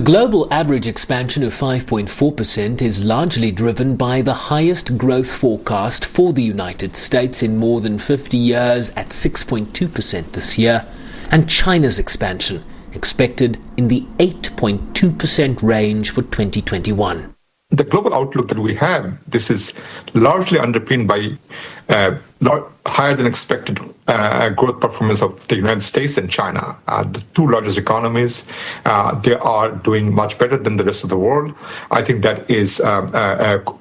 Global average expansion of 5.4% is largely driven by the highest growth forecast for the United States in more than 50 years at 6.2% this year, and China's expansion expected in the 8.2% range for 2021. The global outlook that we have, this is largely underpinned by higher than expected growth performance of the United States and China. The two largest economies, they are doing much better than the rest of the world. I think that is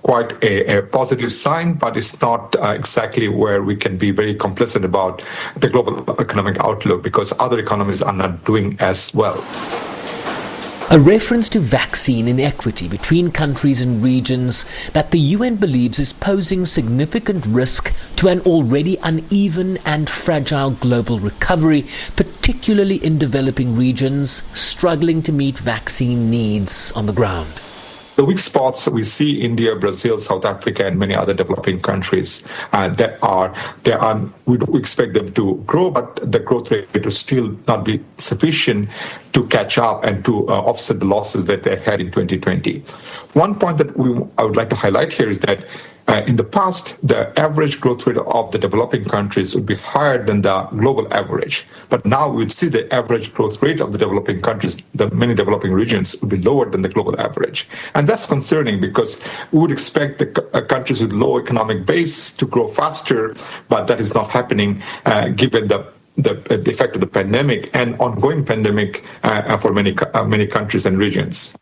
quite a positive sign, but it's not exactly where we can be very complacent about the global economic outlook because other economies are not doing as well. A reference to vaccine inequity between countries and regions that the UN believes is posing significant risk to an already uneven and fragile global recovery, particularly in developing regions struggling to meet vaccine needs on the ground. The weak spots we see India, Brazil, South Africa, and many other developing countries we do expect them to grow, but the growth rate will still not be sufficient to catch up and to offset the losses that they had in 2020. One point that I would like to highlight here is that in the past, the average growth rate of the developing countries would be higher than the global average. But now we'd see the average growth rate of the developing countries, the many developing regions, would be lower than the global average. And that's concerning because we would expect the countries with low economic base to grow faster, but that is not happening given the effect of the pandemic and ongoing pandemic for many countries and regions.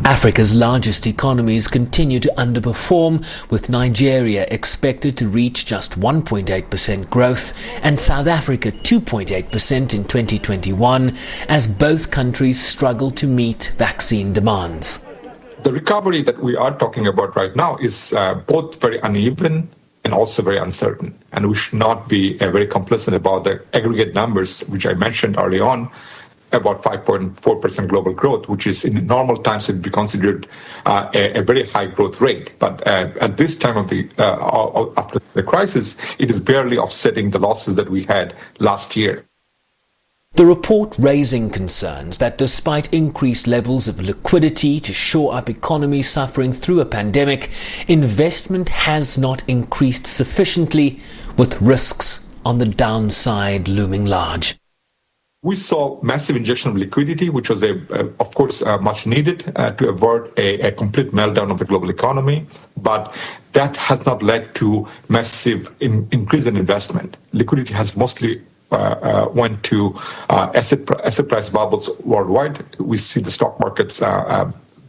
Africa's largest economies continue to underperform, with Nigeria expected to reach just 1.8% growth and South Africa 2.8% in 2021 as both countries struggle to meet vaccine demands. The recovery that we are talking about right now is both very uneven and also very uncertain. And we should not be very complacent about the aggregate numbers, which I mentioned early on, about 5.4% global growth, which is in normal times would be considered a very high growth rate. But at this time of after the crisis, it is barely offsetting the losses that we had last year. The report raising concerns that despite increased levels of liquidity to shore up economies suffering through a pandemic, investment has not increased sufficiently, with risks on the downside looming large. We saw massive injection of liquidity, which was, of course, much needed to avoid a complete meltdown of the global economy. But that has not led to massive increase in investment. Liquidity has mostly went to asset price bubbles worldwide. We see the stock markets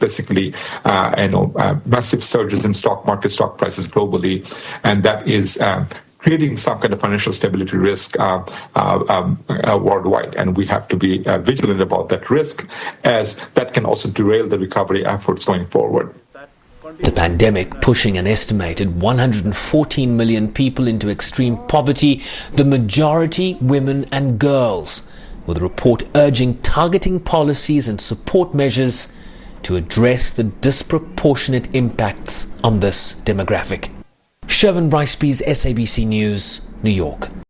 basically, massive surges in stock prices globally, and that is creating some kind of financial stability risk worldwide. And we have to be vigilant about that risk, as that can also derail the recovery efforts going forward. The pandemic pushing an estimated 114 million people into extreme poverty, the majority women and girls, with a report urging targeting policies and support measures to address the disproportionate impacts on this demographic. Shervin Bryceby's SABC News, New York.